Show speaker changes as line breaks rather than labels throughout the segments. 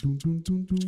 Livestream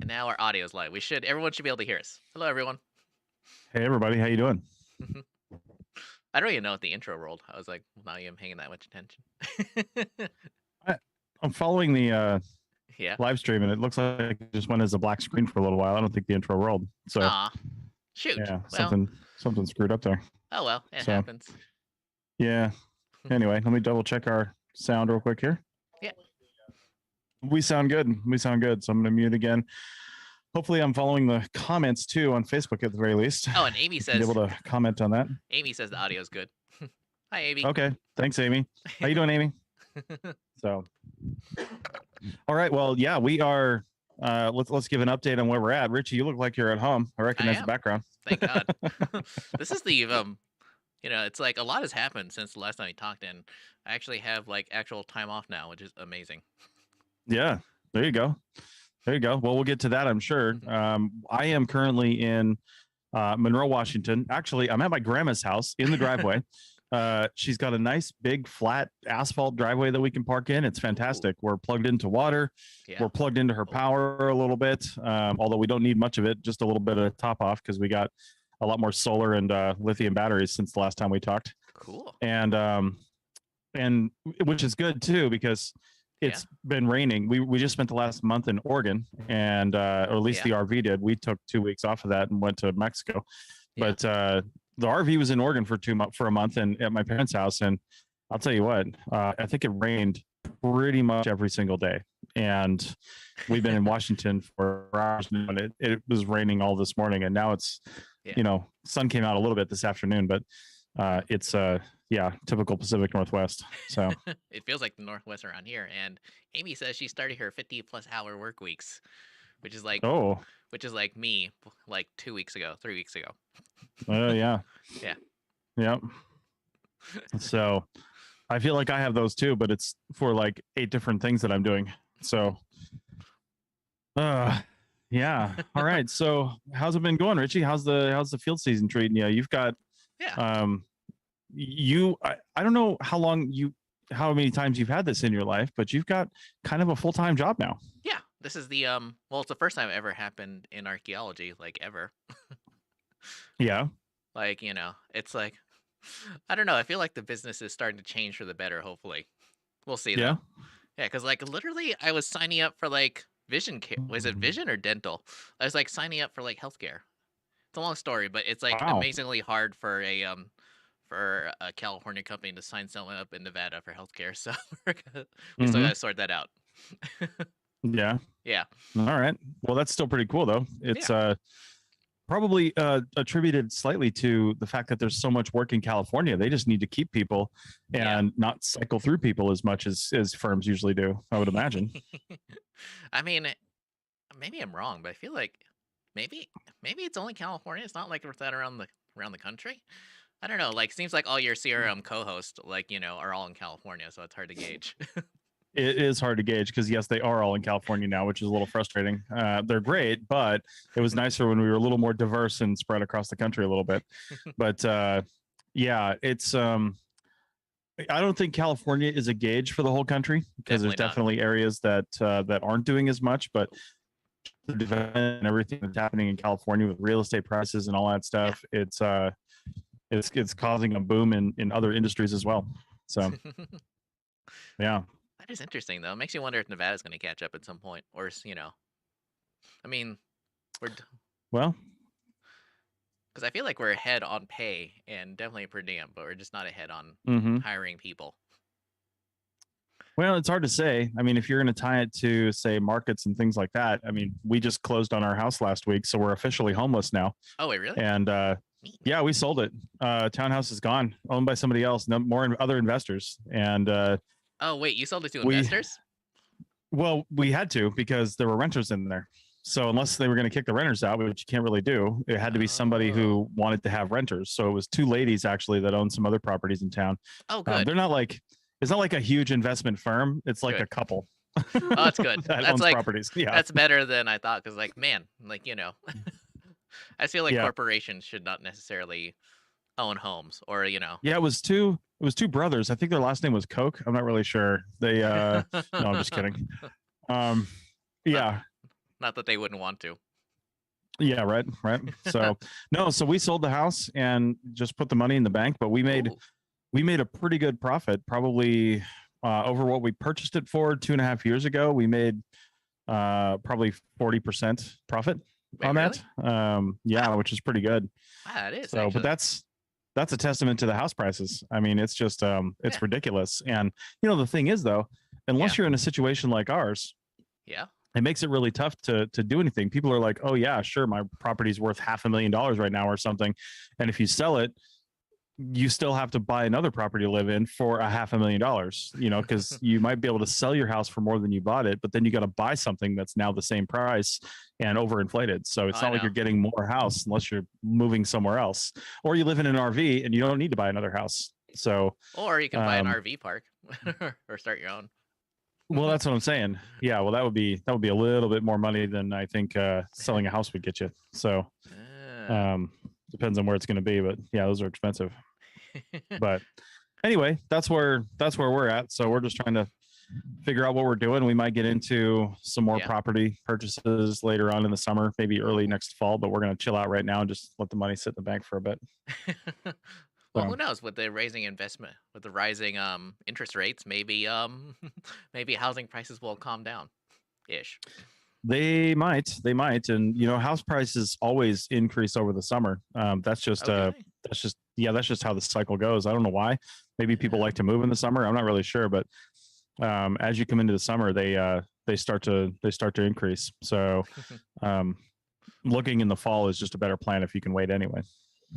And now our audio is live. Everyone should be able to hear us. Hello, everyone.
Hey everybody, how you doing?
I don't even know if the intro rolled. I was like, well, not even paying that much attention.
I, I'm following the
Yeah.
live stream, and it looks like it just went as a black screen for a little while. I don't think the intro rolled. So
Aw. Shoot.
yeah,
Well,
something screwed up there.
oh well, it
So
happens.
yeah. Anyway, let me double check our sound real quick here.
Yeah.
We sound good. So I'm gonna mute again. Hopefully, I'm following the comments too on Facebook at the very least.
Oh, and Amy
Be
says
able to comment on that.
Amy says the audio's good. Hi, Amy.
Okay, thanks, Amy. How you doing, Amy? So, all right. Well, yeah, we are. Let's give an update on where we're at. Richie, you look like you're at home. I recognize the background.
Thank God. This is the it's like a lot has happened since the last time we talked, and I actually have like actual time off now, which is amazing.
Yeah, there you go. Well, we'll get to that, I'm sure. I am currently in Monroe, Washington. Actually, I'm at my grandma's house in the driveway. She's got a nice big flat asphalt driveway that we can park in. It's fantastic. We're plugged into water.
Yeah.
We're plugged into her power a little bit, although we don't need much of it, just a little bit of top off because we got a lot more solar and lithium batteries since the last time we talked.
Cool.
And which is good too, because it's been raining. We just spent the last month in Oregon, and or at least the RV did. We took 2 weeks off of that and went to Mexico. But the RV was in Oregon for a month and at my parents' house. And I'll tell you what, I think it rained pretty much every single day. And we've been in Washington for hours, and it was raining all this morning. And now it's, sun came out a little bit this afternoon, but it's typical Pacific Northwest. So
it feels like the Northwest around here. And Amy says she started her 50+ hour work weeks, which is like me like 3 weeks ago.
Yeah.
Yeah.
Yep. So I feel like I have those too, but it's for like 8 different things that I'm doing. So yeah. All right. So how's it been going, Richie? How's the field season treating you? You've got I don't know how many times you've had this in your life, but you've got kind of a full-time job now.
Yeah. This is the it's the first time it ever happened in archaeology, like ever.
Yeah.
Like, it's like, I don't know. I feel like the business is starting to change for the better, hopefully. We'll see.
Yeah.
Though. Yeah, because like literally I was signing up for like vision care. Was it vision or dental? I was like signing up for like healthcare. It's a long story, but it's like amazingly hard for a California company to sign someone up in Nevada for healthcare. So we still got to sort that out.
Yeah.
Yeah.
All right. Well, that's still pretty cool though. It's probably attributed slightly to the fact that there's so much work in California. They just need to keep people and not cycle through people as much as firms usually do, I would imagine.
I mean, maybe I'm wrong, but I feel like maybe it's only California. It's not like that around the country. I don't know. Like, seems like all your CRM co-hosts, like, are all in California, so it's hard to gauge.
It is hard to gauge because yes, they are all in California now, which is a little frustrating. They're great, but it was nicer when we were a little more diverse and spread across the country a little bit. But it's I don't think California is a gauge for the whole country because there's definitely areas that aren't doing as much, but the development and everything that's happening in California with real estate prices and all that stuff, it's causing a boom in other industries as well. So yeah.
That is interesting, though. It makes you wonder if Nevada's going to catch up at some point, or I mean, because I feel like we're ahead on pay and definitely per diem, but we're just not ahead on hiring people.
Well, it's hard to say. I mean, if you're going to tie it to, say, markets and things like that, I mean, we just closed on our house last week, so we're officially homeless now.
Oh, wait, really?
And yeah, we sold it. Townhouse is gone, owned by somebody else, no more other investors. And
oh, wait, you sold it to investors?
Well, we had to because there were renters in there. So unless they were going to kick the renters out, which you can't really do, it had to be somebody who wanted to have renters. So it was 2 ladies actually that owned some other properties in town.
Oh, good.
They're not like, it's not like a huge investment firm. It's like a couple.
Oh, that's good.
That's like properties. Yeah,
that's better than I thought. Because like, man, like I feel like corporations should not necessarily own homes, or Yeah,
it was two brothers. I think their last name was Koch. I'm not really sure. They no, I'm just kidding. Yeah.
Not that they wouldn't want to.
Yeah, right. So no, so we sold the house and just put the money in the bank, but we made a pretty good profit, probably over what we purchased it for 2.5 years ago. We made probably 40% profit
Wait,
on
really?
that. Yeah,
Wow.
which is pretty good.
Wow, that is
So, but
actually.
that's a testament to the house prices. I mean, it's just
Yeah.
it's ridiculous. And the thing is though,
Yeah.
unless you're in a situation like ours,
Yeah.
it makes it really tough to do anything. People are like, oh yeah, sure, my property's worth $500,000 right now or something, and if you sell it, you still have to buy another property to live in for $500,000, because you might be able to sell your house for more than you bought it, but then you got to buy something that's now the same price and overinflated. So it's
I
not like
know.
you're getting more house unless you're moving somewhere else, or you live in an RV and you don't need to buy another house. So,
Or you can buy an RV park or start your own.
well, that's what I'm saying. Yeah, well, that would be a little bit more money than I think selling a house would get you. So, um, depends on where it's going to be, but yeah, those are expensive. But anyway, that's where we're at. So we're just trying to figure out what we're doing. We might get into some more property purchases later on in the summer, maybe early next fall, but we're going to chill out right now and just let the money sit in the bank for a bit.
Well, who knows, with the rising interest rates, maybe maybe housing prices will calm down ish.
They might, and house prices always increase over the summer. That's just that's just how the cycle goes. I don't know why. Maybe people like to move in the summer. I'm not really sure, but as you come into the summer, they start to increase. So looking in the fall is just a better plan if you can wait anyway.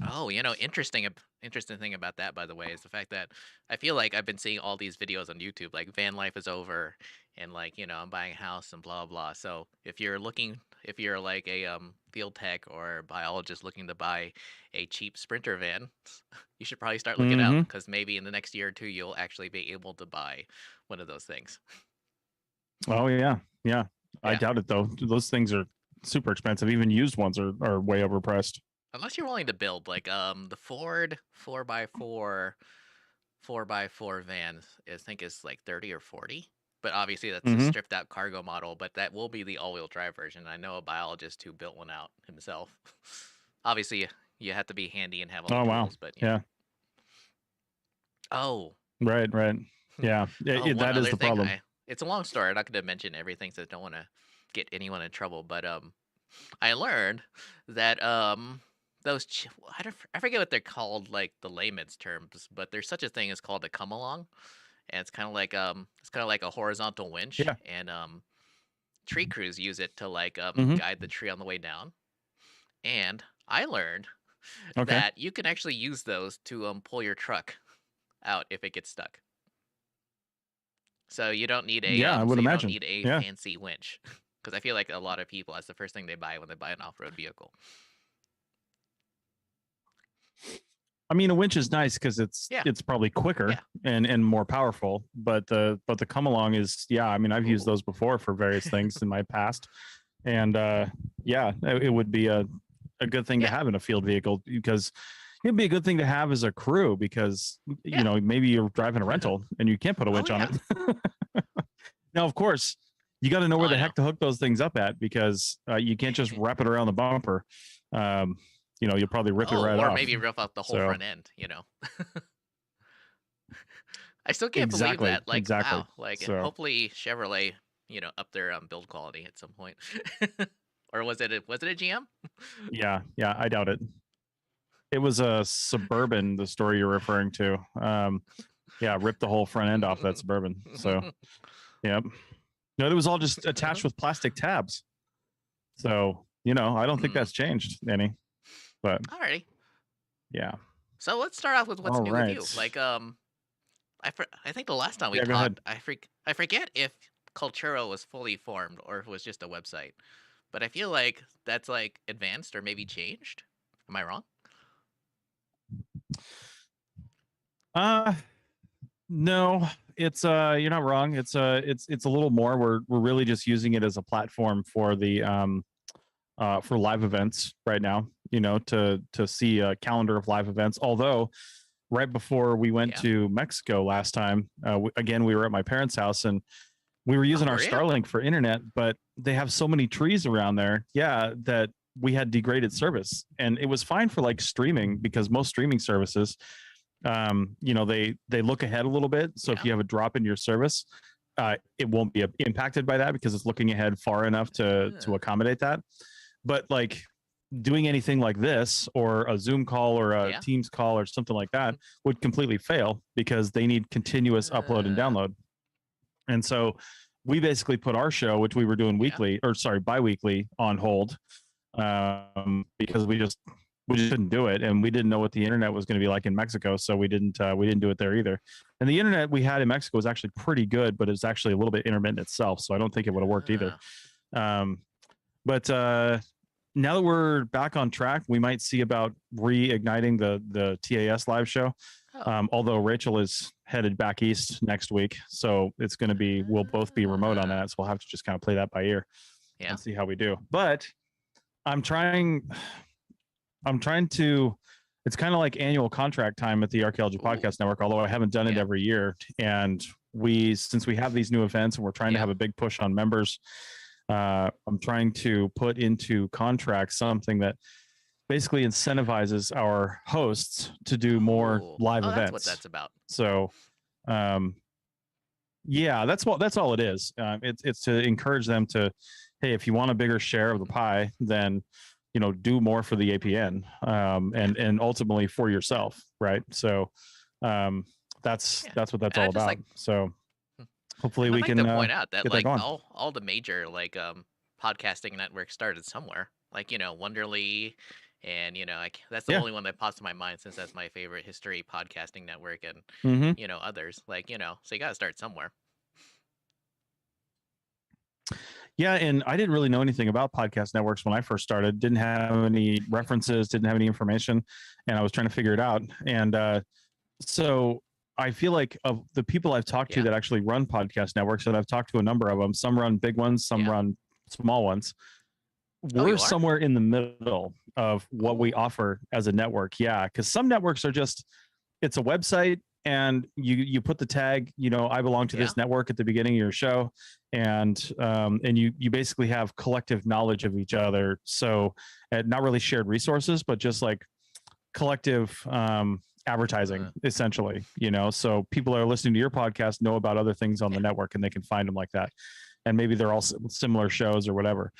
Oh, interesting thing about that, by the way, is the fact that I feel like I've been seeing all these videos on YouTube, like van life is over, and like, I'm buying a house and blah blah. So if you're like a field tech or biologist looking to buy a cheap Sprinter van, you should probably start looking out, because maybe in the next year or two you'll actually be able to buy one of those things.
Oh yeah. I doubt it though. Those things are super expensive. Even used ones are way overpriced.
Unless you're willing to build, like the Ford 4x4 van, I think is like 30 or 40. But obviously that's a stripped out cargo model, but that will be the all-wheel drive version. I know a biologist who built one out himself. Obviously you have to be handy and have all the tools, but
yeah.
Oh.
Right. Yeah. That is the problem.
It's a long story. I'm not going to mention everything, so I don't want to get anyone in trouble, but I learned that I forget what they're called, like the layman's terms, but there's such a thing as called a come along, and it's kind of like a horizontal winch, and tree crews use it to like guide the tree on the way down. And I learned that you can actually use those to pull your truck out if it gets stuck. So you don't need a
I would imagine.
Fancy winch, because I feel like a lot of people, that's the first thing they buy when they buy an off-road vehicle.
I mean, a winch is nice because it's probably quicker and more powerful. But the come along is I mean, I've used those before for various things in my past, and it would be a good thing to have in a field vehicle, because it'd be a good thing to have as a crew, because maybe you're driving a rental and you can't put a winch on it. Now, of course, you got to know where the heck to hook those things up at, because you can't just wrap it around the bumper. You'll probably rip it right off.
Or maybe rip off the whole front end, I still can't believe that. Like, wow. Like, hopefully Chevrolet, up their build quality at some point. Or was it a GM?
Yeah, I doubt it. It was a Suburban, the story you're referring to. Ripped the whole front end off that Suburban. So, yep. No, it was all just attached with plastic tabs. So, I don't think that's changed any. But
alrighty.
Yeah.
So let's start off with what's new with you. Like, I think the last time we talked, I forget if Cultura was fully formed or if it was just a website. But I feel like that's like advanced or maybe changed. Am I wrong?
No, it's you're not wrong. It's a little more. We're really just using it as a platform for the for live events right now, to see a calendar of live events. Although right before we went to Mexico last time, again, we were at my parents' house, and We were
Oh,
using our
were you?
Starlink for internet, but they have so many trees around there, yeah, that we had degraded service. And it was fine for like streaming, because most streaming services, they look ahead a little bit. So if
Yeah.
you have a drop in your service, it won't be impacted by that, because it's looking ahead far enough to accommodate that. But like doing anything like this, or a Zoom call or a Teams call or something like that, would completely fail, because they need continuous upload and download. And so we basically put our show, which we were doing bi-weekly, on hold, because we just couldn't do it, and we didn't know what the internet was going to be like in Mexico, so we didn't do it there either. And the internet we had in Mexico was actually pretty good, but it's actually a little bit intermittent itself, so I don't think it would have worked either. But now that we're back on track, we might see about reigniting the TAS live show. Although Rachel is headed back east next week, so it's going to be, we'll both be remote on that, so we'll have to just kind of play that by ear and see how we do. But I'm trying to, it's kind of like annual contract time at the Archaeology Podcast Network, although I haven't done it every year. And since we have these new events and we're trying to have a big push on members, I'm trying to put into contract something that basically incentivizes our hosts to do more live events.
That's what that's about.
So, that's all it is. It's to encourage them to, hey, if you want a bigger share of the pie, then do more for the APN, and ultimately for yourself, right? So, that's what that's all about. So, hopefully we can
point out that like
that
all the major podcasting networks started somewhere, like Wonderly, and that's the only one that pops to my mind, since that's my favorite history podcasting network, and others, so you got to start somewhere.
Yeah, and I didn't really know anything about podcast networks when I first started. Didn't have any references, didn't have any information, and I was trying to figure it out. And so I feel like of the people I've talked to that actually run podcast networks, and I've talked to a number of them. Some run big ones, some run small ones. We're somewhere in the middle of what we offer as a network. Yeah, because some networks are just, it's a website, and you put the tag, I belong to this network at the beginning of your show, and you basically have collective knowledge of each other. So not really shared resources, but just like collective advertising, essentially. So people that are listening to your podcast know about other things on the network, and they can find them like that, and maybe they're all similar shows or whatever.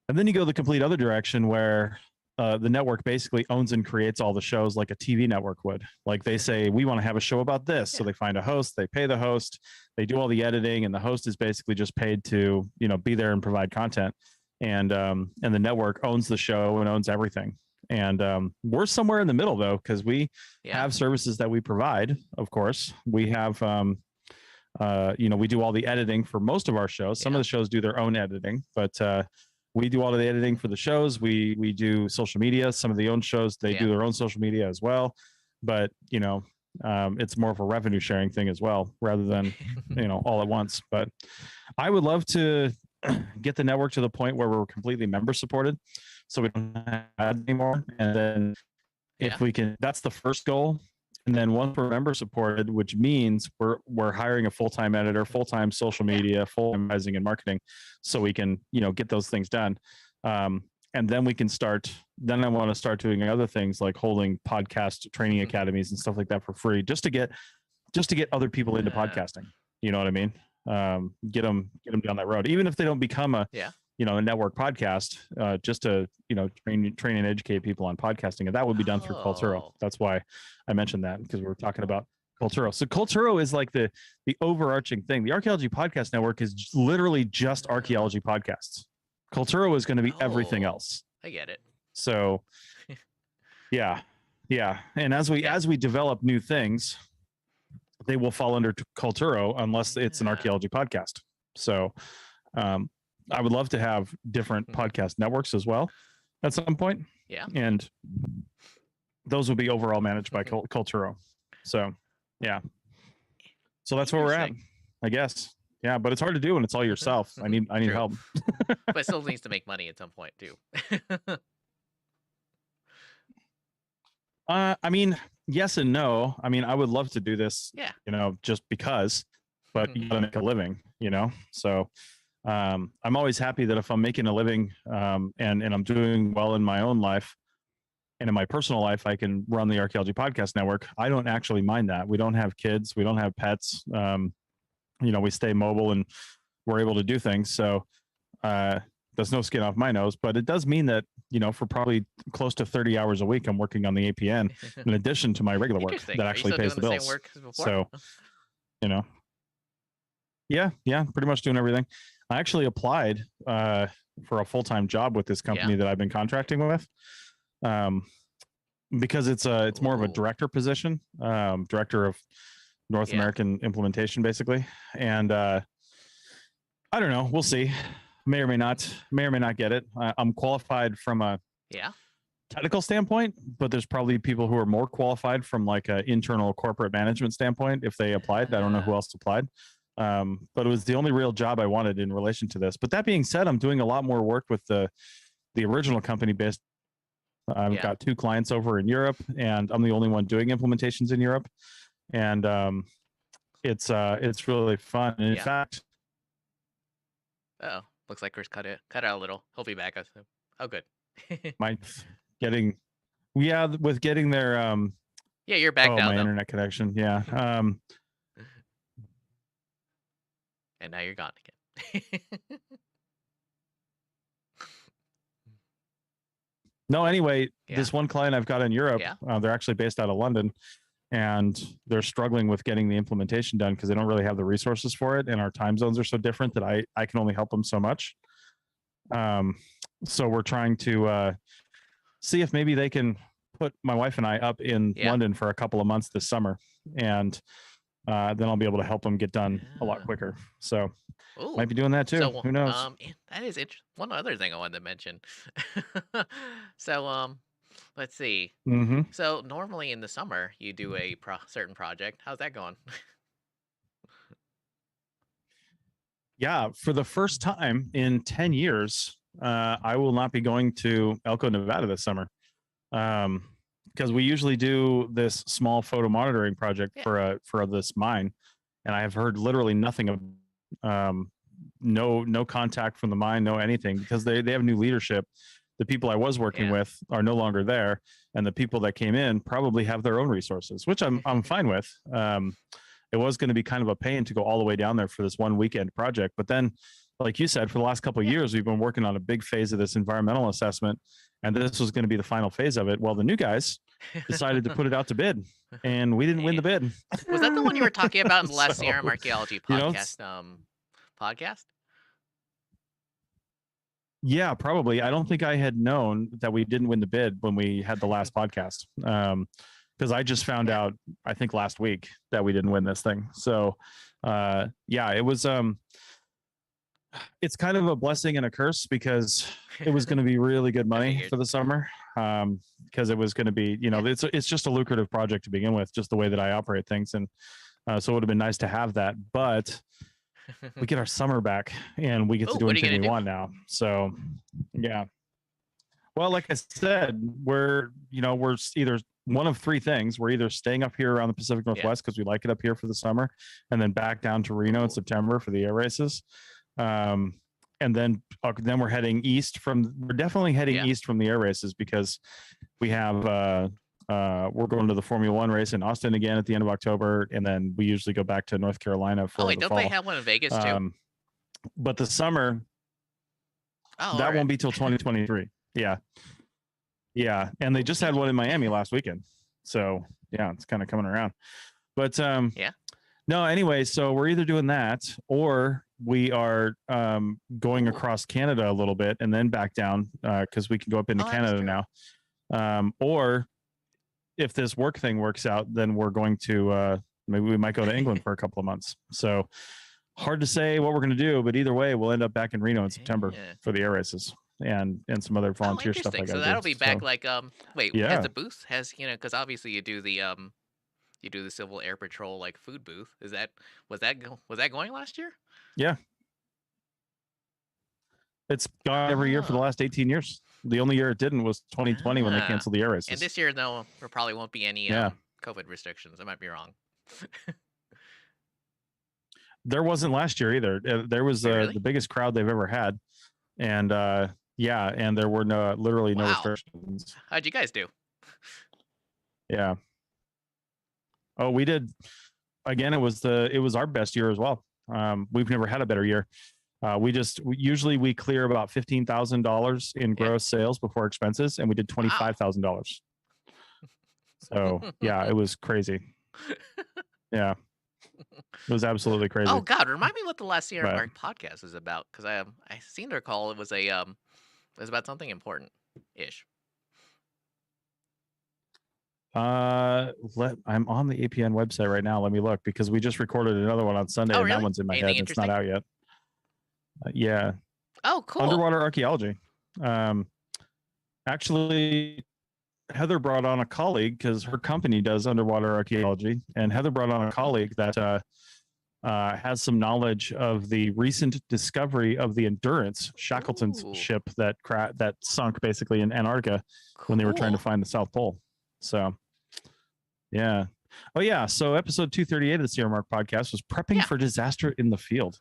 And then you go the complete other direction, where the network basically owns and creates all the shows, like a TV network would. Like they say, we want to have a show about this. So they find a host, they pay the host, they do all the editing, and the host is basically just paid to, be there and provide content. And the network owns the show and owns everything. And we're somewhere in the middle, though, because we have services that we provide. Of course, we have, we do all the editing for most of our shows. Some of the shows do their own editing, but we do all of the editing for the shows. We do social media. Some of the own shows, they do their own social media as well. But, it's more of a revenue sharing thing as well, rather than, all at once. But I would love to get the network to the point where we're completely member supported, so we don't have ads anymore. And then if we can, that's the first goal. And then once we're member supported, which means we're hiring a full-time editor, full-time social media, full-time advertising and marketing, so we can, get those things done. And then we can start, then I want to start doing other things like holding podcast training academies and stuff like that for free, just to get other people into podcasting. You know what I mean? Get them down that road, even if they don't become a a network podcast, just to train and educate people on podcasting, and that would be done through Culturo. That's why I mentioned that, because we were talking about Culturo. So Culturo is like the overarching thing. The Archaeology Podcast Network is literally just archaeology podcasts. Culturo is going to be everything else.
I get it.
So yeah, and as we develop new things, they will fall under Culturo, unless it's an archaeology podcast. So I would love to have different podcast networks as well at some point.
Yeah.
And those will be overall managed by Culturo. So, yeah. So that's where we're at, I guess. Yeah, but it's hard to do when it's all yourself. I need help.
But it still needs to make money at some point too.
I mean, yes and no. I mean, I would love to do this,
yeah,
just because, but you gotta make a living. you know? So I'm always happy that if I'm making a living and I'm doing well in my own life and in my personal life, I can run the Archaeology Podcast Network. I don't actually mind that. We don't have kids. We don't have pets. You know, we stay mobile and we're able to do things. So there's no skin off my nose, but it does mean that, you know, for probably close to 30 hours a week, I'm working on the APN in addition to my regular work that actually pays the bills.
Same work as before?
So, you know, yeah, pretty much doing everything. I actually applied for a full-time job with this company that I've been contracting with, because it's more of a director position, director of North American implementation, basically. And I don't know, we'll see. May or may not get it. I'm qualified from a technical standpoint, but there's probably people who are more qualified from like an internal corporate management standpoint if they applied. I don't know who else applied. But it was the only real job I wanted in relation to this. But that being said, I'm doing a lot more work with the original company based. I've got 2 clients over in Europe, and I'm the only one doing implementations in Europe. And it's really fun. And in fact,
looks like Chris cut out a little. He'll be back. Oh, good.
with getting their
you're back now.
My internet connection. Yeah.
And now you're gone again.
No, anyway, this one client I've got in Europe, they're actually based out of London, and they're struggling with getting the implementation done because they don't really have the resources for it, and our time zones are so different that I can only help them so much. So we're trying to see if maybe they can put my wife and I up in London for a couple of months this summer, and then I'll be able to help them get done a lot quicker. So might be doing that too. Who knows?
That is interesting. One other thing I wanted to mention. So let's see. So normally in the summer you do a certain project. How's that going?
Yeah, for the first time in 10 years, I will not be going to Elko, Nevada this summer. Because we usually do this small photo monitoring project for this mine, and I have heard literally nothing of no contact from the mine, no anything, because they have new leadership. The people I was working with are no longer there, and the people that came in probably have their own resources, which I'm fine with. It was going to be kind of a pain to go all the way down there for this one weekend project, but then, like you said, for the last couple of years, we've been working on a big phase of this environmental assessment, and this was going to be the final phase of it. Well, the new guys decided to put it out to bid, and we didn't win the bid.
Was that the one you were talking about in the last CRM Archaeology podcast? Podcast?
Yeah, probably. I don't think I had known that we didn't win the bid when we had the last podcast, because I just found out, I think last week, that we didn't win this thing. So, it was. It's kind of a blessing and a curse because it was going to be really good money for the summer. Because it was going to be, it's just a lucrative project to begin with, just the way that I operate things, and so it would have been nice to have that. But we get our summer back, and we get to do anything we want now. So, yeah. Well, like I said, we're either one of 3 things. We're either staying up here around the Pacific Northwest because we like it up here for the summer, and then back down to Reno in September for the air races. And then we're heading east we're definitely heading east from the air races, because we have we're going to the Formula 1 race in Austin again at the end of October, and then we usually go back to North Carolina for the fall.
They have one in Vegas too?
But the summer, that won't be till 2023. Yeah, and they just had one in Miami last weekend, so it's kind of coming around. But no, anyway, so we're either doing that, or we are going across Canada a little bit and then back down, because we can go up into Canada now. Or if this work thing works out, then we're going to maybe we might go to England for a couple of months. So hard to say what we're going to do, but either way, we'll end up back in Reno in September for the air races and some other volunteer stuff.
So that'll be back. Has the booth because obviously you do the Civil Air Patrol food booth. Was that going last year?
Yeah. It's gone every year for the last 18 years. The only year it didn't was 2020 when they canceled the air races.
And this year, though, there probably won't be any COVID restrictions. I might be wrong.
There wasn't last year either. There was
Really?
the biggest crowd they've ever had, and yeah, and there were literally no
Wow.
restrictions.
How'd you guys do?
Yeah. Oh, we did. Again, it was our best year as well. We've never had a better year. Usually we clear about $15,000 in gross sales before expenses, and we did $25,000. So yeah, it was crazy. Yeah, it was absolutely crazy.
Oh God, remind me what the last year our podcast was about, because I seem to recall it was it was about something important ish.
I'm on the APN website right now. Let me look, because we just recorded another one on Sunday, and that one's in my head. It's not out yet. Yeah.
Oh, cool.
Underwater archaeology. Actually, Heather brought on a colleague, because her company does underwater archaeology, and Heather brought on a colleague that has some knowledge of the recent discovery of the Endurance, Shackleton's ship that sunk basically in Antarctica when they were trying to find the South Pole. So, yeah. Oh, yeah. So episode 238 of the Sierra Mark podcast was prepping for disaster in the field.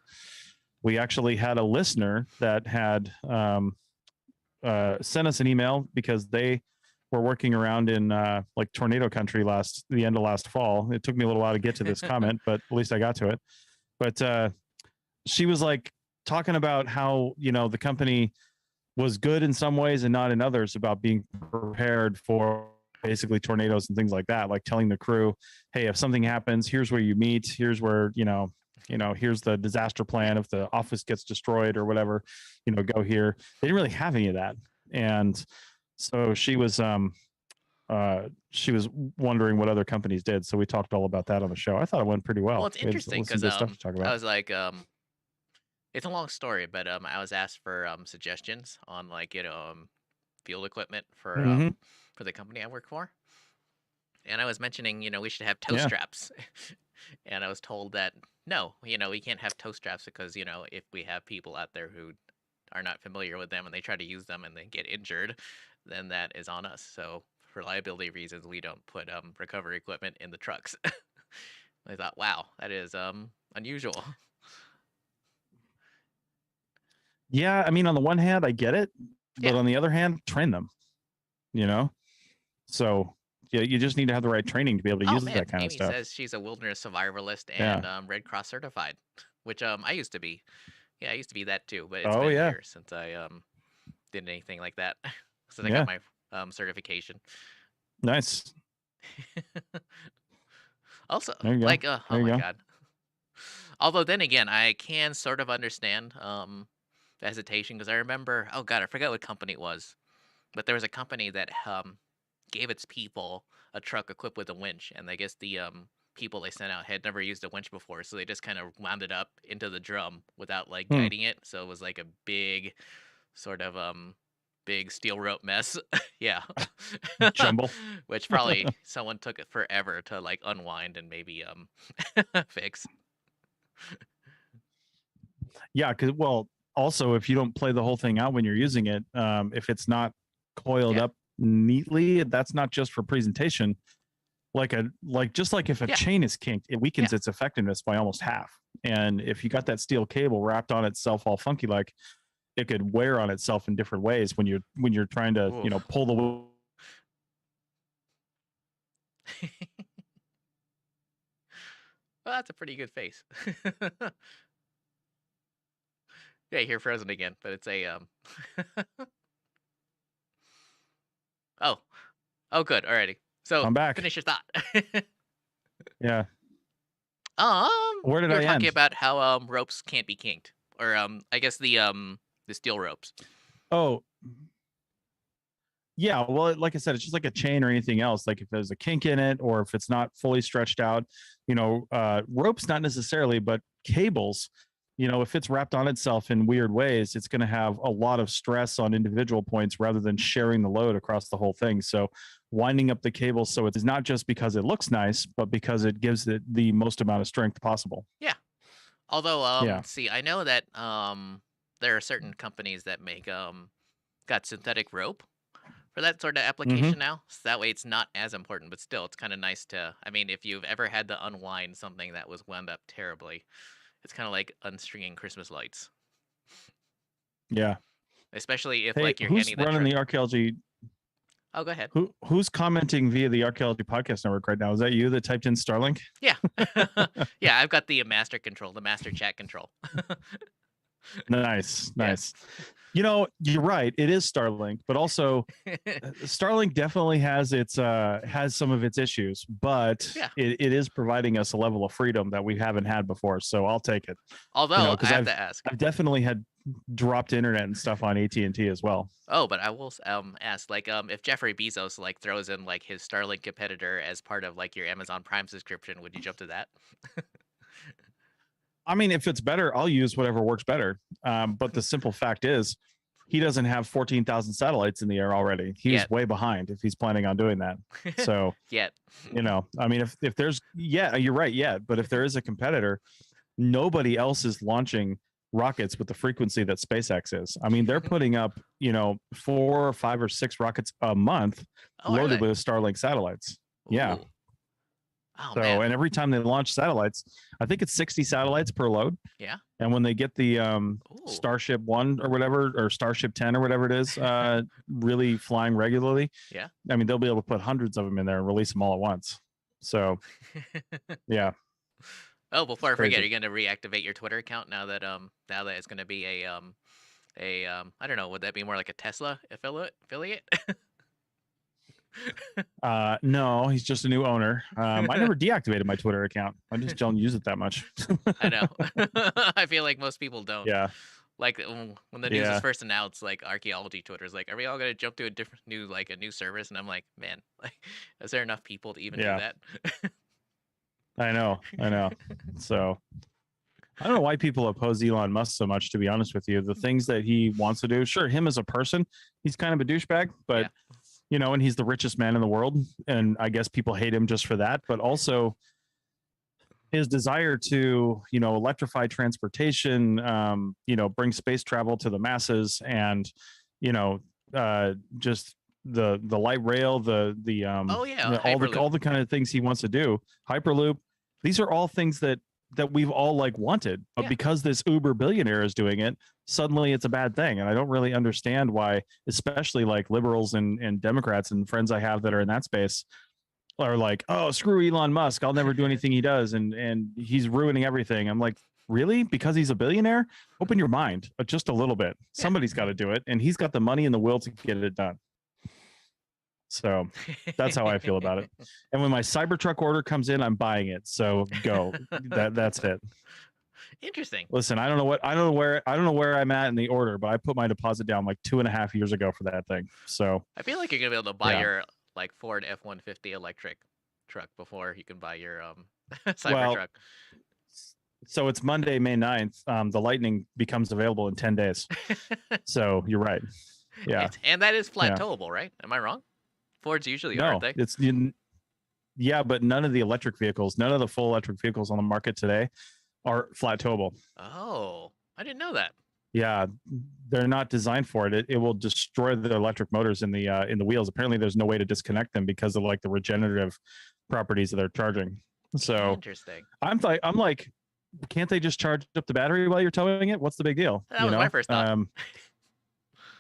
We actually had a listener that had sent us an email, because they were working around in like tornado country the end of last fall. It took me a little while to get to this comment, but at least I got to it. But she was like talking about how, the company was good in some ways and not in others about being prepared for basically tornadoes and things like that, like telling the crew, hey, if something happens, here's where you meet, here's where, here's the disaster plan. If the office gets destroyed or whatever, go here. They didn't really have any of that. And so she was wondering what other companies did. So we talked all about that on the show. I thought it went pretty well.
Well, it's interesting because
stuff to talk about.
I was like, it's a long story, but I was asked for suggestions on field equipment for the company I work for, and I was mentioning we should have toe straps, and I was told that no, we can't have toe straps because if we have people out there who are not familiar with them and they try to use them and they get injured, then that is on us. So for liability reasons, we don't put recovery equipment in the trucks. I thought, wow, that is unusual.
Yeah, I mean, on the one hand, I get it, but on the other hand, train them. So yeah, you just need to have the right training to be able to use that kind of stuff.
Amy says she's a wilderness survivalist and Red Cross certified, which I used to be. Yeah, I used to be that too, but it's been years since I did anything like that. Since I got my certification.
Nice.
Also, like, oh my God. Although then again, I can sort of understand the hesitation, because I remember, oh God, I forgot what company it was, but there was a company that gave its people a truck equipped with a winch, and I guess the people they sent out had never used a winch before, so they just kind of wound it up into the drum without like guiding it, so it was like a big sort of big steel rope mess. Yeah.
Jumble.
Which probably someone took it forever to like unwind and maybe fix.
Yeah, because also if you don't play the whole thing out when you're using it, if it's not coiled up neatly, that's not just for presentation. Just like if a chain is kinked, it weakens its effectiveness by almost half. And if you got that steel cable wrapped on itself all funky, like, it could wear on itself in different ways when you're trying to pull the
well, that's a pretty good face. Yeah, you're frozen again, but it's a oh good, alrighty. So
I'm back.
Finish your thought.
Yeah.
Where did
I
end? Talking
end?
about how ropes can't be kinked, or I guess the steel ropes.
Oh, yeah. Well, like I said, it's just like a chain or anything else. Like if there's a kink in it, or if it's not fully stretched out, ropes not necessarily, but cables. If it's wrapped on itself in weird ways, it's going to have a lot of stress on individual points rather than sharing the load across the whole thing. So winding up the cable so it's not just because it looks nice, but because it gives it the most amount of strength possible.
Yeah. Although, see, I know that there are certain companies that make got synthetic rope for that sort of application now. So that way it's not as important, but still it's kind of nice to, I mean, if you've ever had to unwind something that was wound up terribly, It's kind of like unstringing Christmas lights.
Yeah.
Especially if
Hey,
like you're
who's
handing
running the Archaeology?
Oh, go ahead.
Who's commenting via the Archaeology Podcast Network right now? Is that you that typed in Starlink?
Yeah. Yeah, I've got the master control, the master chat control.
Nice. You know, you're right. It is Starlink, but also Starlink definitely has some of its issues, but
Yeah.
it is providing us a level of freedom that we haven't had before. So I'll take it.
Although
Because
I have to ask.
I've definitely had dropped internet and stuff on AT&T as well.
Oh, but I will ask, like, if Jeffrey Bezos like throws in like his Starlink competitor as part of like your Amazon Prime subscription, would you jump to that?
I mean, if it's better, I'll use whatever works better. But the simple fact is, he doesn't have 14,000 satellites in the air already. He's way behind if he's planning on doing that. So,
Yet.
You know, I mean, if there's, you're right. Yeah. But if there is a competitor, nobody else is launching rockets with the frequency that SpaceX is. I mean, they're putting up, 4 or 5 or 6 rockets a month loaded with Starlink satellites. Ooh. Yeah.
Oh,
so,
man.
And every time they launch satellites, I think it's 60 satellites per load.
Yeah.
And when they get the Starship 1 or whatever, or Starship 10 or whatever it is, really flying regularly,
yeah,
I mean, they'll be able to put hundreds of them in there and release them all at once. So, yeah.
Oh, before I forget, are you going to reactivate your Twitter account now that it's going to be a I don't know, would that be more like a Tesla affiliate?
No, he's just a new owner. I never deactivated my Twitter account. I just don't use it that much.
I know. I feel like most people don't.
Yeah.
Like when the news was first announced, like Archaeology Twitter's like, are we all gonna jump to a different new service? And I'm like, man, like, is there enough people to even do that?
I know. So I don't know why people oppose Elon Musk so much, to be honest with you. The things that he wants to do, sure, him as a person, he's kind of a douchebag, but and he's the richest man in the world. And I guess people hate him just for that, but also his desire to, electrify transportation, bring space travel to the masses, and, just the light rail, all the kind of things he wants to do, Hyperloop. These are all things that we've all like wanted, but because this Uber billionaire is doing it, suddenly it's a bad thing. And I don't really understand why, especially like liberals and Democrats and friends I have that are in that space, are like, oh, screw Elon Musk, I'll never do anything he does, and he's ruining everything. I'm like, really? Because he's a billionaire? Open your mind just a little bit. Somebody's got to do it, and he's got the money and the will to get it done. So that's how I feel about it. And when my Cybertruck order comes in, I'm buying it. So go. That's it.
Interesting.
Listen, I don't know where I'm at in the order, but I put my deposit down like 2.5 years ago for that thing. So
I feel like you're gonna be able to buy your like Ford F-150 electric truck before you can buy your Cybertruck.
So it's Monday, May 9th. The Lightning becomes available in 10 days. So you're right. Yeah.
And that is flat towable, right? Am I wrong? Fords usually aren't they?
But none of the electric vehicles, none of the full electric vehicles on the market today are flat towable.
Oh, I didn't know that.
Yeah, they're not designed for it. It will destroy the electric motors in the wheels. Apparently, there's no way to disconnect them because of like the regenerative properties of their charging. So
interesting.
I'm like, can't they just charge up the battery while you're towing it? What's the big deal?
That was my first thought.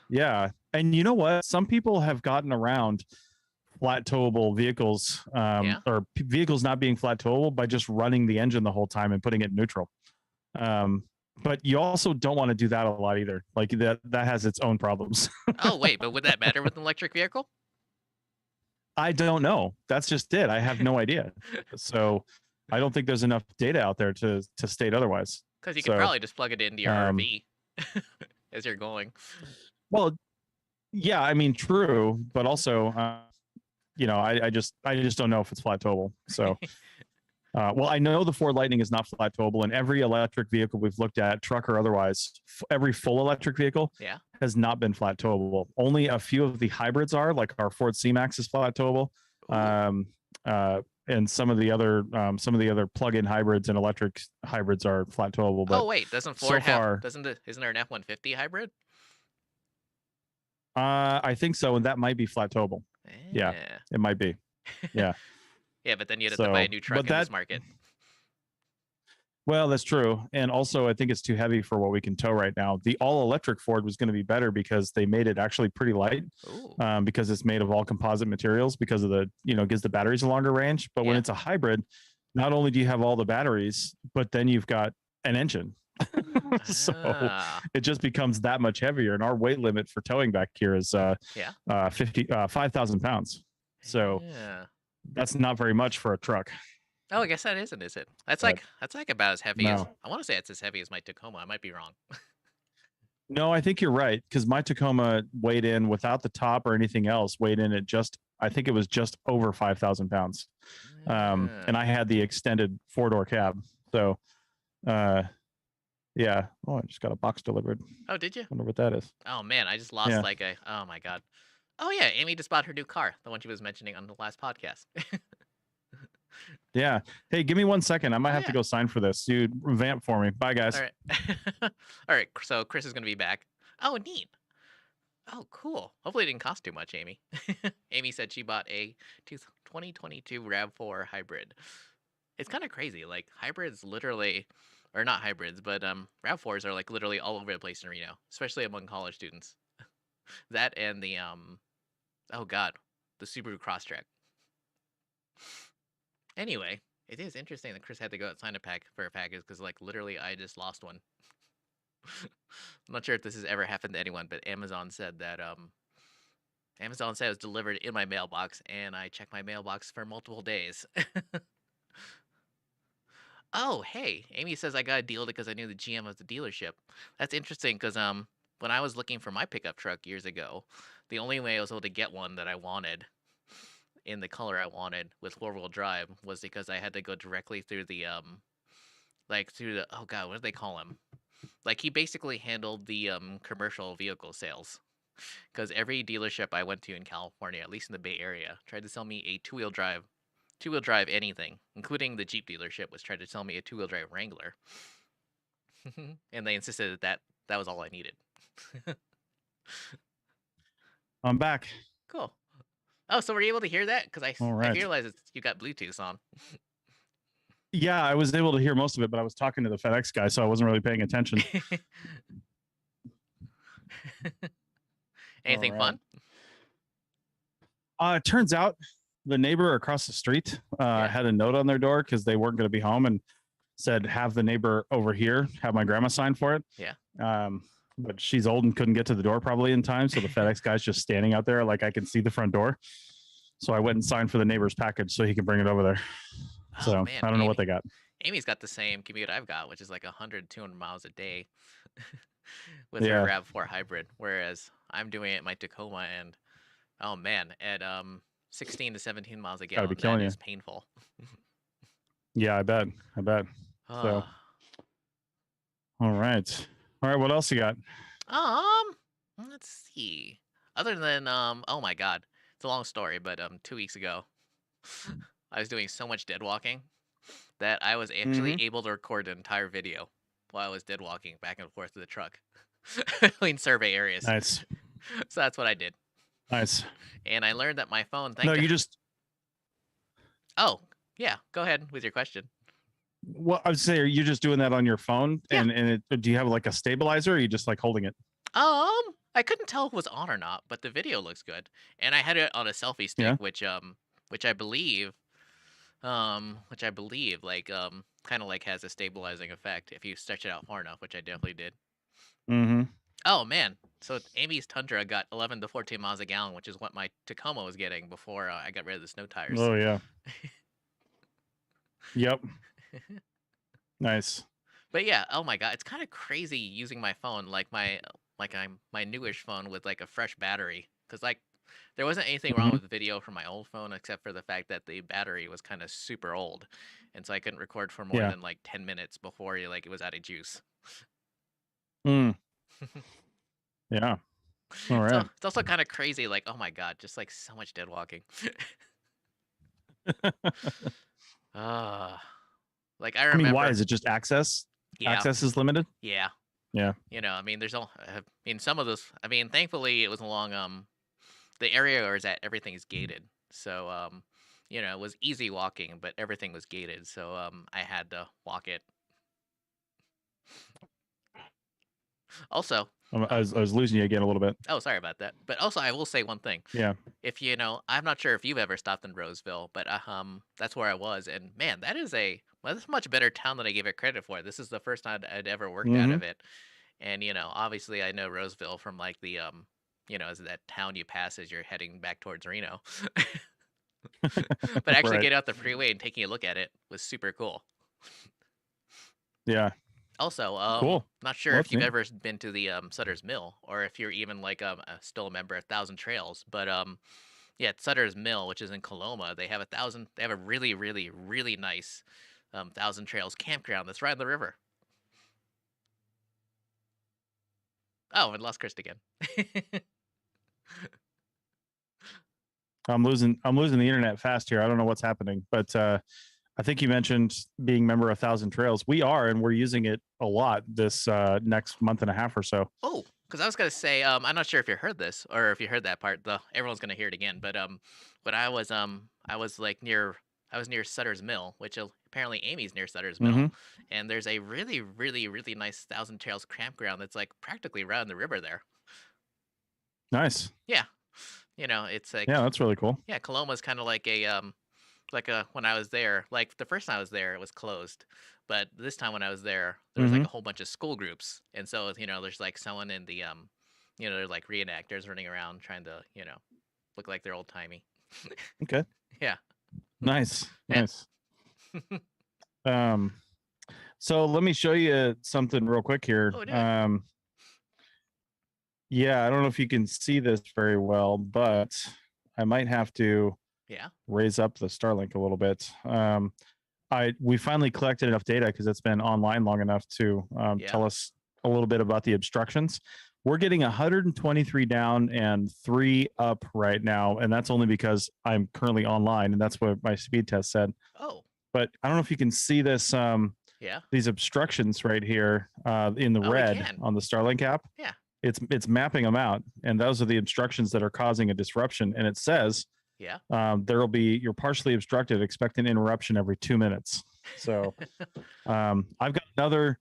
Yeah, and you know what? Some people have gotten around flat towable vehicles, or vehicles not being flat towable by just running the engine the whole time and putting it neutral. But you also don't want to do that a lot either. Like that has its own problems.
Oh, wait, but would that matter with an electric vehicle?
I don't know. That's just it. I have no idea. So I don't think there's enough data out there to state otherwise.
Because you could probably just plug it into your RV as you're going.
Well, yeah, I mean, true, but also, I just don't know if it's flat towable. So. Well, I know the Ford Lightning is not flat towable, and every electric vehicle we've looked at, truck or otherwise, every full electric vehicle has not been flat towable. Only a few of the hybrids are, like our Ford C-Max is flat towable, and some of the other plug-in hybrids and electric hybrids are flat towable. But
wait, doesn't Ford isn't there an F-150 hybrid?
I think so, and that might be flat towable. Yeah, it might be. Yeah.
Yeah, but then you'd have to buy a new truck in this market.
Well, that's true. And also, I think it's too heavy for what we can tow right now. The all electric Ford was going to be better because they made it actually pretty light,
Ooh.
because it's made of all composite materials because of the, gives the batteries a longer range. But when
Yeah.
it's a hybrid, not only do you have all the batteries, but then you've got an engine. So
Ah.
it just becomes that much heavier. And our weight limit for towing back here is
Yeah.
5,000 pounds. So
Yeah.
that's not very much for a truck.
Oh, I guess that isn't, is it? That's
But
like about as heavy as
no.
I want to say it's as heavy as my Tacoma. I might be wrong.
No, I think you're right because my Tacoma weighed in without the top or anything else. Weighed in at I think it was just over 5,000 pounds, and
Yeah.
I had the extended 4-door cab. So, yeah. Oh, I just got a box delivered.
Oh, did you?
Wonder what that is.
Oh man, I just lost
Yeah,
like a. Oh my god. Oh yeah, Amy just bought her new car, the one she was mentioning on the last podcast.
yeah. Hey, give me 1 second. I might
Oh
have to
yeah.
go sign for this. Dude, vamp for me. Bye,
All
guys.
right. All right. So Chris is gonna be back. Oh, neat. Oh, cool. Hopefully it didn't cost too much, Amy. Amy said she bought a 2022 RAV4 hybrid. It's kind of crazy. Like hybrids literally, or not hybrids, but RAV4s are like literally all over the place in Reno, especially among college students. That and the oh god, the Subaru Crosstrek. Anyway, it is interesting that Chris had to go out sign a pack for a package because like literally I just lost one. I'm not sure if this has ever happened to anyone, but Amazon said it was delivered in my mailbox, and I checked my mailbox for multiple days. Oh, hey, Amy says I got a deal because I knew the GM of the dealership. That's interesting because when I was looking for my pickup truck years ago, the only way I was able to get one that I wanted in the color I wanted with 4-wheel drive was because I had to go directly through the oh god, what do they call him? Like he basically handled the commercial vehicle sales. Because every dealership I went to in California, at least in the Bay Area, tried to sell me a two-wheel drive anything, including the Jeep dealership was trying to sell me a two-wheel drive Wrangler, and they insisted that was all I needed.
I'm back.
Cool. Oh, so were you able to hear that? Because
All
I
right.
realized you got Bluetooth on.
Yeah, I was able to hear most of it, but I was talking to the FedEx guy, so I wasn't really paying attention.
Anything fun?
It turns out the neighbor across the street had a note on their door because they weren't going to be home and said, have the neighbor over here, have my grandma sign for it.
Yeah.
But she's old and couldn't get to the door probably in time. So the FedEx guy's just standing out there. Like I can see the front door. So I went and signed for the neighbor's package so he could bring it over there. So
man,
I don't know what they got.
Amy's got the same commute I've got, which is like 100, 200 miles a day with her RAV4 hybrid. Whereas I'm doing it in my Tacoma and oh man, at 16 to 17 miles a gallon, that is painful.
Yeah, I bet. So, all right. What else you got?
Let's see. Other than oh my god, it's a long story, but 2 weeks ago, I was doing so much dead walking that I was actually able to record an entire video while I was dead walking back and forth to the truck between survey areas.
Nice.
So that's what I did.
Nice.
And I learned that my phone. Oh yeah, go ahead with your question.
Well, I would say, are you just doing that on your phone?
Yeah.
And do you have like a stabilizer? Or are you just like holding it?
I couldn't tell if it was on or not, but the video looks good, and I had it on a selfie stick, which I believe, like kind of like has a stabilizing effect if you stretch it out far enough, which I definitely did. Oh man, so Amy's Tundra got 11 to 14 miles a gallon, which is what my Tacoma was getting before I got rid of the snow tires.
Oh yeah. Yep. Nice.
But yeah, oh my god, it's kind of crazy using my phone like my newish phone with like a fresh battery, because like there wasn't anything wrong with the video from my old phone except for the fact that the battery was kind of super old, and so I couldn't record for more than like 10 minutes before it was out of juice.
Yeah. All right.
So it's also kind of crazy, like oh my god, just like so much dead walking. Like I remember.
I mean, why is it just access?
Yeah.
Access is limited.
Yeah.
Yeah.
I mean, there's all. I mean, some of this. I mean, thankfully, it was along the area where it's at. Everything is gated, so it was easy walking, but everything was gated, so I had to walk it Also,
I was losing you again a little bit.
oh, sorry about that. But also, I will say one thing.
Yeah.
If I'm not sure if you've ever stopped in Roseville, but that's where I was, and man, that's a much better town than I gave it credit for. This is the first time I'd ever worked out
Mm-hmm.
of it, and obviously I know Roseville from like the is that town you pass as you're heading back towards Reno. But actually,
Right.
getting out the freeway and taking a look at it was super cool.
Yeah.
Also,
Cool.
not sure
Well,
if
that's
you've
neat.
ever been to the Sutter's Mill, or if you're even like still a member of Thousand Trails, but yeah, at Sutter's Mill, which is in Coloma, they have a really, really, really nice Thousand Trails campground that's right on the river. Oh, and lost Chris again.
I'm losing the internet fast here. I don't know what's happening, but I think you mentioned being member of Thousand Trails. We are, and we're using it a lot this next month and a half or so.
Oh, because I was gonna say, I'm not sure if you heard this or if you heard that part. Though everyone's gonna hear it again. But when I was like I was near Sutter's Mill, which apparently Amy's near Sutter's
Mm-hmm.
Mill, and there's a really, really, really nice Thousand Trails campground that's like practically right on the river there.
Nice.
Yeah, it's like
Yeah, that's really cool.
yeah, Coloma's kind of like a when I was there, like the first time I was there, it was closed. But this time when I was there was like
Mm-hmm.
a whole bunch of school groups. And so, there's like someone in the they're like reenactors running around trying to, look like they're old timey.
Okay.
Yeah.
Nice.
Yeah.
Nice. So let me show you something real quick here.
Oh, do it.
Yeah, I don't know if you can see this very well, but I might have to
Yeah.
raise up the Starlink a little bit. We finally collected enough data because it's been online long enough to
Yeah.
tell us a little bit about the obstructions. We're getting 123 down and 3 up right now, and that's only because I'm currently online, and that's what my speed test said.
Oh.
But I don't know if you can see this.
Yeah.
These obstructions right here in the red on the Starlink app.
Yeah.
It's mapping them out, and those are the obstructions that are causing a disruption. And it says,
yeah,
you're partially obstructed. Expect an interruption every 2 minutes. So I've got another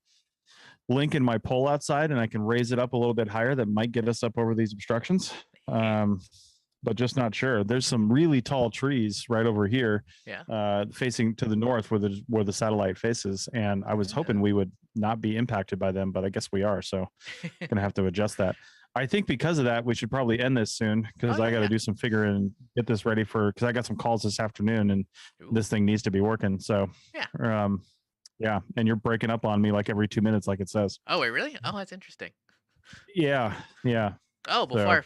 link in my poll outside, and I can raise it up a little bit higher. That might get us up over these obstructions. But just not sure. There's some really tall trees right over here, facing to the north where the satellite faces, and I was hoping we would not be impacted by them, but I guess we are. So, gonna have to adjust that. I think because of that, we should probably end this soon because I got to do some figuring and get this ready because I got some calls this afternoon, and this thing needs to be working. So, yeah, and you're breaking up on me like every 2 minutes, like it says.
Oh, wait, really? Oh, that's interesting.
Yeah.
Oh, before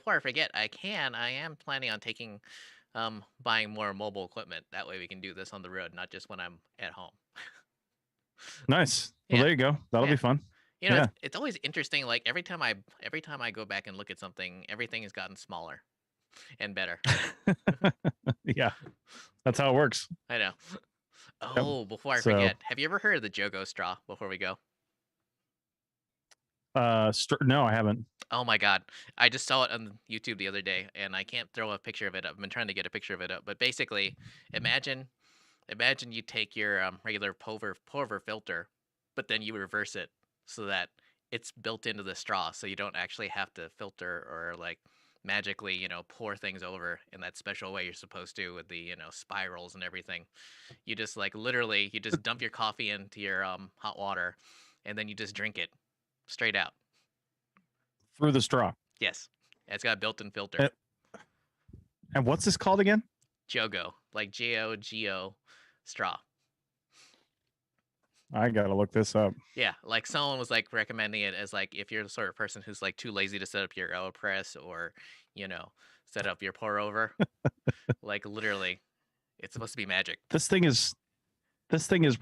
I forget, I am planning on buying more mobile equipment. That way we can do this on the road, not just when I'm at home.
Nice. Well, there you go. That'll be fun.
It's always interesting. Like every time I go back and look at something, everything has gotten smaller and better.
Yeah, that's how it works.
I know. Oh, before I forget, have you ever heard of the Jogo straw? Before we go.
No, I haven't.
Oh my God. I just saw it on YouTube the other day, and I can't throw a picture of it up. I've been trying to get a picture of it up, but basically, imagine you take your regular pour-over filter, but then you reverse it so that it's built into the straw, so you don't actually have to filter or like magically, pour things over in that special way you're supposed to with the, spirals and everything. You just like literally, you just dump your coffee into your hot water, and then you just drink it straight out.
Through the straw.
Yes. It's got a built-in filter.
And what's this called again?
Jogo, like Jogo straw.
I gotta look this up.
Yeah, like someone was like recommending it as like if you're the sort of person who's like too lazy to set up your AeroPress or, set up your pour over. Like literally, it's supposed to be magic.
This thing is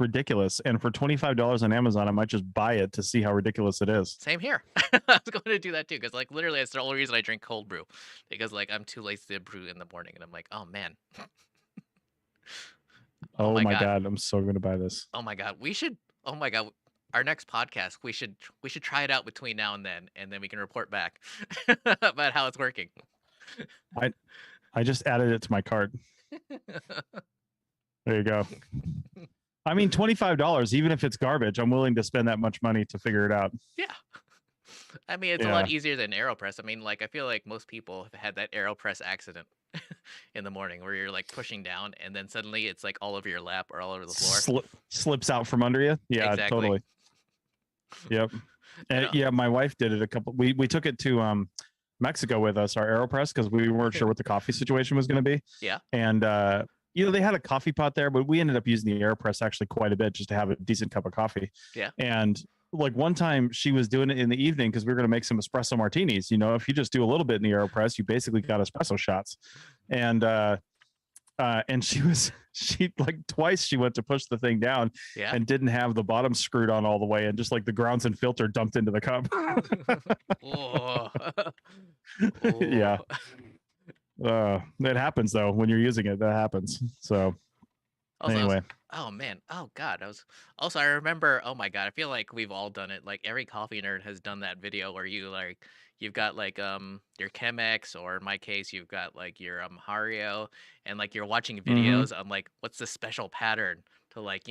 ridiculous, and for $25 on Amazon, I might just buy it to see how ridiculous it is.
Same here. I was going to do that too, because like literally, it's the only reason I drink cold brew, because like I'm too lazy to brew in the morning, and I'm like, oh man.
Oh my God, I'm so going to buy this.
Oh my God, oh my God, our next podcast, we should try it out between now and then we can report back about how it's working.
I just added it to my cart. There you go. I mean, $25, even if it's garbage, I'm willing to spend that much money to figure it out.
Yeah. I mean, it's a lot
Yeah.
easier than AeroPress. I mean, like, I feel like most people have had that AeroPress accident in the morning where you're like pushing down and then suddenly it's like all over your lap or all over the floor.
Slips out from under you. Yeah,
Exactly.
totally. Yep.
And
And yeah, my wife did it a couple. We took it to Mexico with us, our AeroPress, because we weren't sure what the coffee situation was going to be.
yeah.
And they had a coffee pot there, but we ended up using the AeroPress actually quite a bit just to have a decent cup of coffee.
Yeah.
And like one time she was doing it in the evening because we were going to make some espresso martinis. If you just do a little bit in the AeroPress, you basically got espresso shots. And she like twice she went to push the thing down
Yeah.
and didn't have the bottom screwed on all the way, and just like the grounds and filter dumped into the cup.
Oh.
Yeah. It happens though when you're using it. That happens. So
Also,
anyway.
Oh man. Oh god. I remember, oh my god, I feel like we've all done it. Like every coffee nerd has done that video where you've got like your Chemex, or in my case you've got like your Hario, and like you're watching videos on like what's the special pattern to like,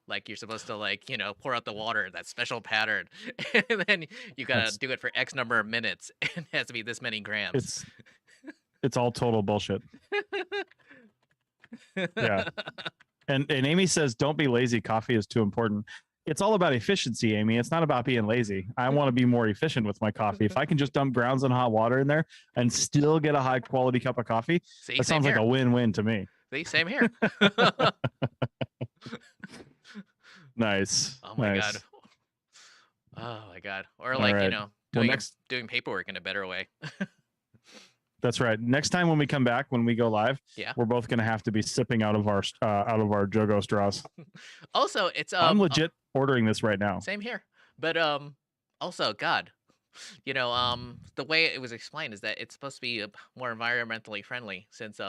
like you're supposed to like, pour out the water, that special pattern. And then you gotta do it for X number of minutes and it has to be this many grams.
It's all total bullshit. Yeah. And Amy says, don't be lazy. Coffee is too important. It's all about efficiency, Amy. It's not about being lazy. I want to be more efficient with my coffee. If I can just dump grounds and hot water in there and still get a high quality cup of coffee, that sounds like a win-win to me.
See, same here.
Nice.
Oh my god. Oh my god. Or like,
right.
doing paperwork in a better way.
That's right. Next time when we come back, when we go live,
yeah,
we're both gonna have to be sipping out of our Jogo straws.
Also, it's
I'm legit ordering this right now.
Same here. But also, God, the way it was explained is that it's supposed to be more environmentally friendly since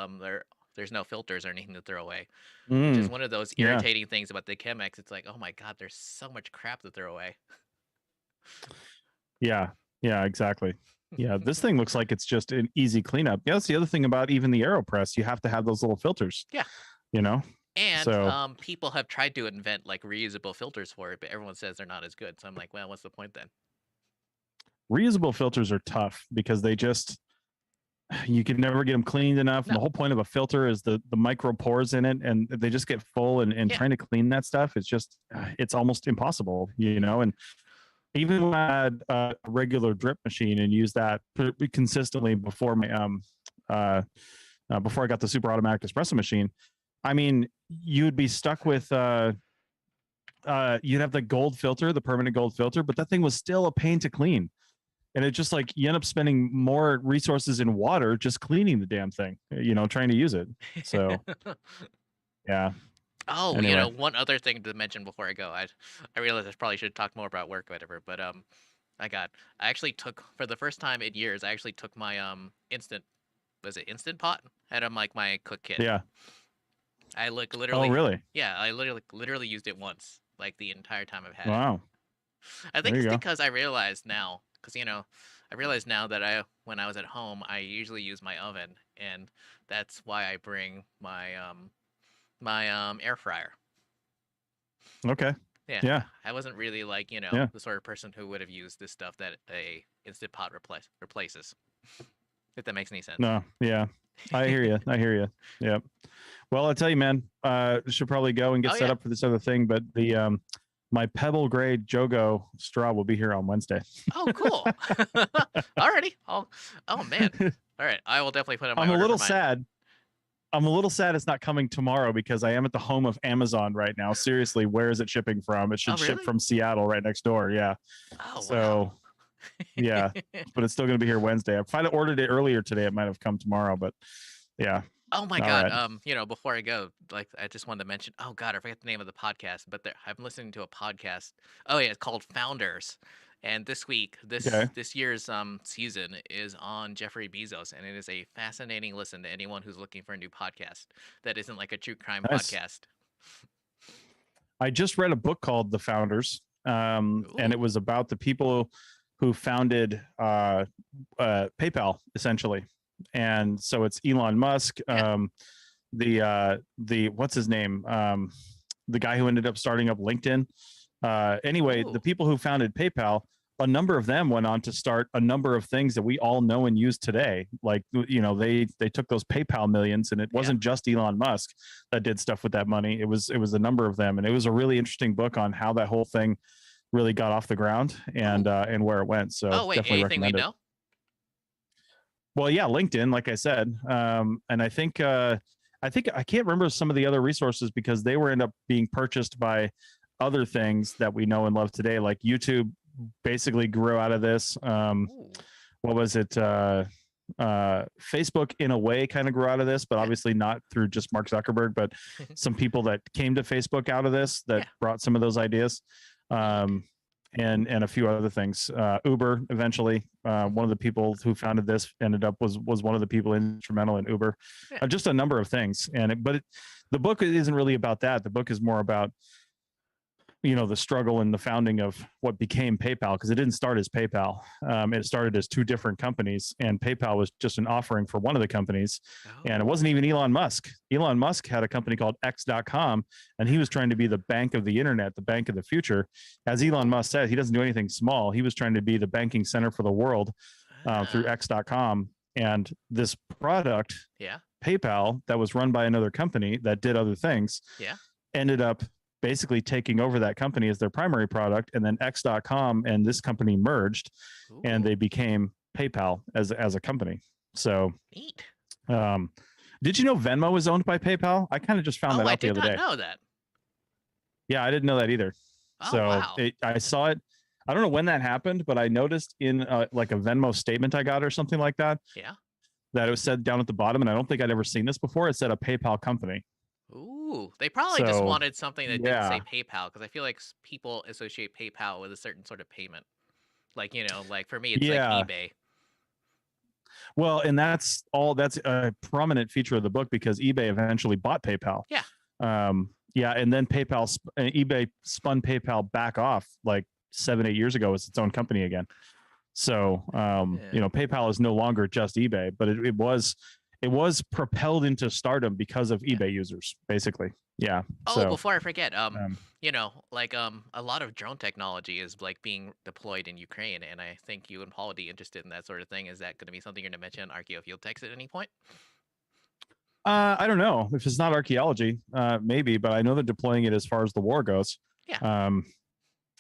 there's no filters or anything to throw away, which is one of those irritating things about the Chemex. It's like, oh my god, there's so much crap to throw away.
Yeah, exactly. Yeah, this thing looks like it's just an easy cleanup. Yeah, that's the other thing about even the AeroPress. You have to have those little filters.
Yeah. And so, people have tried to invent like reusable filters for it, but everyone says they're not as good. So I'm like, well, what's the point then?
Reusable filters are tough because you can never get them cleaned enough. No. And the whole point of a filter is the micro pores in it, and they just get full. And trying to clean that stuff, it's almost impossible, And even when I had a regular drip machine and used that consistently before before I got the super automatic espresso machine, I mean, you'd be stuck with you'd have the gold filter, the permanent gold filter, but that thing was still a pain to clean. And it just like you end up spending more resources in water just cleaning the damn thing, trying to use it. So yeah.
Oh, anyway. One other thing to mention before I go, I realized I probably should talk more about work or whatever, but I actually took, for the first time in years, I actually took my Instant Pot out of like my cook kit.
Yeah.
I like literally.
Oh, really?
Yeah, I literally used it once, like the entire time I've had it.
Wow.
I think it's because I realized now, that when I was at home, I usually use my oven, and that's why I bring my air fryer.
Okay.
Yeah. I wasn't really like, the sort of person who would have used this stuff that a Instant Pot replaces. If that makes any sense.
No. Yeah. I hear you. Yeah. Well, I'll tell you, man, should probably go and get set up for this other thing, but the my pebble grade Jogo straw will be here on Wednesday.
Oh, cool. Alrighty. Oh man. All right. I will definitely put it on my order.
I'm a little sad it's not coming tomorrow because I am at the home of Amazon right now. Seriously, where is it shipping from? It should ship from Seattle right next door. Yeah.
Oh,
so,
wow.
Yeah, but it's still going to be here Wednesday. If I'd ordered it earlier today, it might have come tomorrow, but yeah.
Oh my God. Right. Before I go, like, I just wanted to mention, oh God, I forget the name of the podcast, but I'm listening to a podcast. Oh yeah, it's called Founders. And this week, this year's season is on Jeffrey Bezos, and it is a fascinating listen to anyone who's looking for a new podcast that isn't like a true crime podcast.
I just read a book called The Founders, and it was about the people who founded PayPal, essentially. And so it's Elon Musk, the what's his name, the guy who ended up starting up LinkedIn. Anyway, the people who founded PayPal a number of them went on to start a number of things that we all know and use today. Like, they took those PayPal millions, and it wasn't just Elon Musk that did stuff with that money. It was a number of them, and it was a really interesting book on how that whole thing really got off the ground and where it went. So
wait,
definitely
anything
recommend
we
it.
know?
Well, yeah, LinkedIn, like I said, and I think I can't remember some of the other resources because they were end up being purchased by other things that we know and love today. Like YouTube basically grew out of this. What was it? Facebook in a way kind of grew out of this, but obviously not through just Mark Zuckerberg, but some people that came to Facebook out of this that brought some of those ideas. And a few other things. Uber eventually, one of the people who founded this ended up was one of the people instrumental in Uber. Just a number of things. The book isn't really about that. The book is more about the struggle and the founding of what became PayPal, because it didn't start as PayPal. It started as two different companies, and PayPal was just an offering for one of the companies. And it wasn't even Elon Musk. Elon Musk had a company called X.com, and he was trying to be the bank of the internet, the bank of the future. As Elon Musk said, he doesn't do anything small. He was trying to be the banking center for the world through X.com. And this product, PayPal, that was run by another company that did other things, ended up basically taking over that company as their primary product. And then X.com and this company merged, and they became PayPal as a company. So
neat.
Did you know Venmo was owned by PayPal? I kind of just found that out the other day.
I did not know that.
Yeah, I didn't know that either. I saw it. I don't know when that happened, but I noticed in like a Venmo statement I got or something like that. That it was said down at the bottom, and I don't think I'd ever seen this before. It said a PayPal company.
Ooh, they probably just wanted something that didn't say PayPal, because I feel like people associate PayPal with a certain sort of payment. Like, like for me, it's like eBay.
Well, and that's a prominent feature of the book because eBay eventually bought PayPal. And then eBay spun PayPal back off like 7-8 years ago as its own company again. So, PayPal is no longer just eBay, but it was propelled into stardom because of eBay users, basically. Yeah.
Oh, before I forget, a lot of drone technology is like being deployed in Ukraine, and I think you and Paul would be interested in that sort of thing. Is that going to be something you're going to mention on Archaeofield Text at any point?
I don't know if it's not archaeology, maybe, but I know they're deploying it as far as the war goes.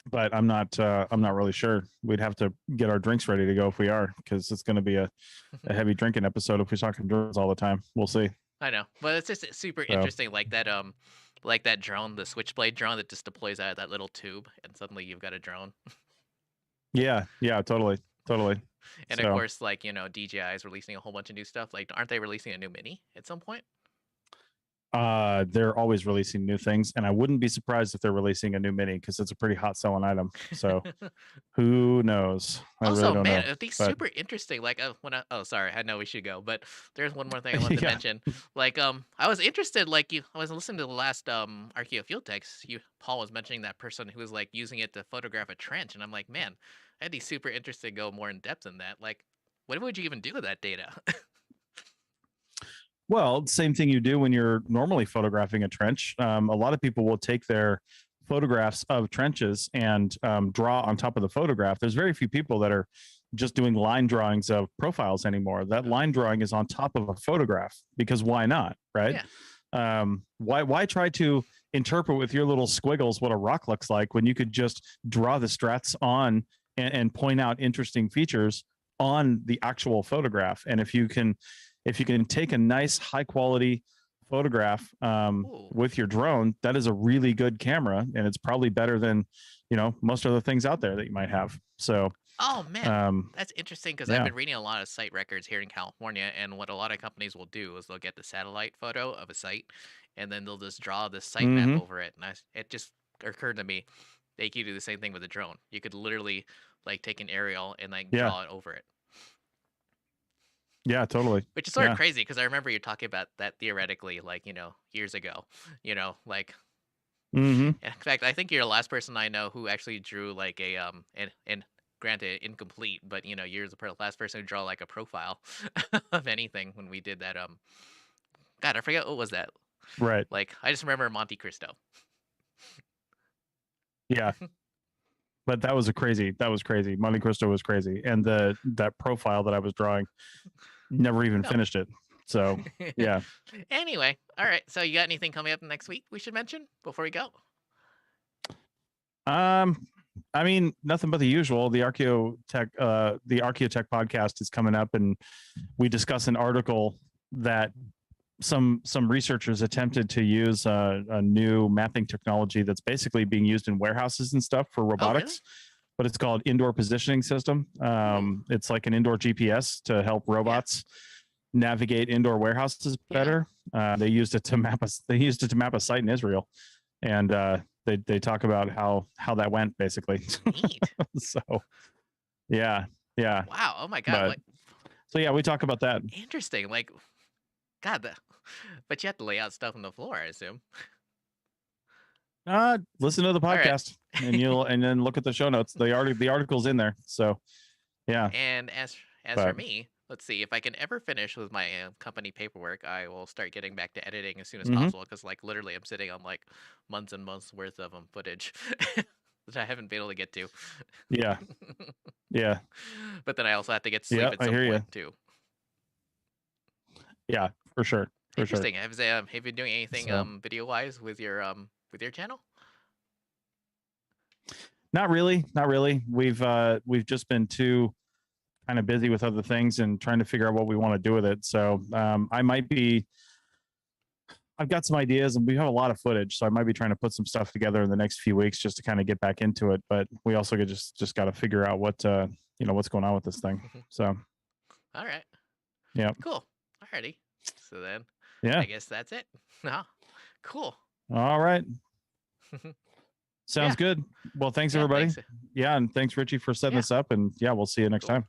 But I'm not really sure. We'd have to get our drinks ready to go if we are, because it's going to be a heavy drinking episode if we're talking drones all the time. We'll see.
I know, but it's just super interesting, like that drone, the Switchblade drone that just deploys out of that little tube, and suddenly you've got a drone.
Yeah, totally.
And of course, DJI is releasing a whole bunch of new stuff. Like, aren't they releasing a new Mini at some point?
They're always releasing new things, and I wouldn't be surprised if they're releasing a new Mini, because it's a pretty hot selling item. So who knows? I really don't know.
It'd be super interesting. Like sorry, I know we should go, but there's one more thing I wanted to mention. Like, I was interested, I was listening to the last Archeo Field Text. Paul was mentioning that person who was like using it to photograph a trench, and I'm like, man, I'd be super interested to go more in depth in that. Like, what would you even do with that data?
Well, same thing you do when you're normally photographing a trench. A lot of people will take their photographs of trenches and draw on top of the photograph. There's very few people that are just doing line drawings of profiles anymore. That line drawing is on top of a photograph, because why not, right? Why try to interpret with your little squiggles what a rock looks like when you could just draw the strats on and point out interesting features on the actual photograph? And if you can take a nice high quality photograph with your drone, that is a really good camera, and it's probably better than most other things out there that you might have. So
oh man, that's interesting, because I've been reading a lot of site records here in California, and what a lot of companies will do is they'll get the satellite photo of a site, and then they'll just draw the site map over it. And it just occurred to me, they could do the same thing with a drone. You could literally take an aerial and draw it over it.
Yeah, totally.
Which is sort of crazy, because I remember you talking about that theoretically, years ago. In fact, I think you're the last person I know who actually drew and granted incomplete, but you're the last person who draw a profile of anything when we did that. God, I forget what was that.
Right.
I just remember Monte Cristo.
Yeah. But that was crazy. Monte Cristo was crazy, and that profile that I was drawing, never even finished it. So yeah.
Anyway, all right. So you got anything coming up next week we should mention before we go?
I mean, nothing but the usual. The Archaeotech podcast is coming up, and we discuss an article that some researchers attempted to use a new mapping technology that's basically being used in warehouses and stuff for robotics.
Really?
But it's called indoor positioning system. It's like an indoor GPS to help robots navigate indoor warehouses better. They used it to map a site in Israel, and they talk about how that went basically.
Neat.
So yeah.
Wow. Oh my god.
So yeah, we talk about that.
Interesting. Like, God, but you have to lay out stuff on the floor, I assume.
Listen to the podcast, and then look at the show notes. The article's in there. So yeah.
And as for me, let's see, if I can ever finish with my company paperwork, I will start getting back to editing as soon as possible, because like literally I'm sitting on like months and months worth of footage that I haven't been able to get to.
Yeah.
But then I also have to get sleep at some point too.
Yeah, for sure.
Interesting. Have you been doing anything video wise with your channel?
Not really. We've just been too kind of busy with other things and trying to figure out what we want to do with it. So I've got some ideas, and we have a lot of footage, so I might be trying to put some stuff together in the next few weeks just to kind of get back into it. But we also just got to figure out what's going on with this thing. So
all right.
Yeah.
Cool. Alrighty. So then I guess that's it. Cool.
All right. Sounds good. Well, thanks everybody.
Thanks.
Yeah, and thanks Richie for setting this up, and we'll see you next time.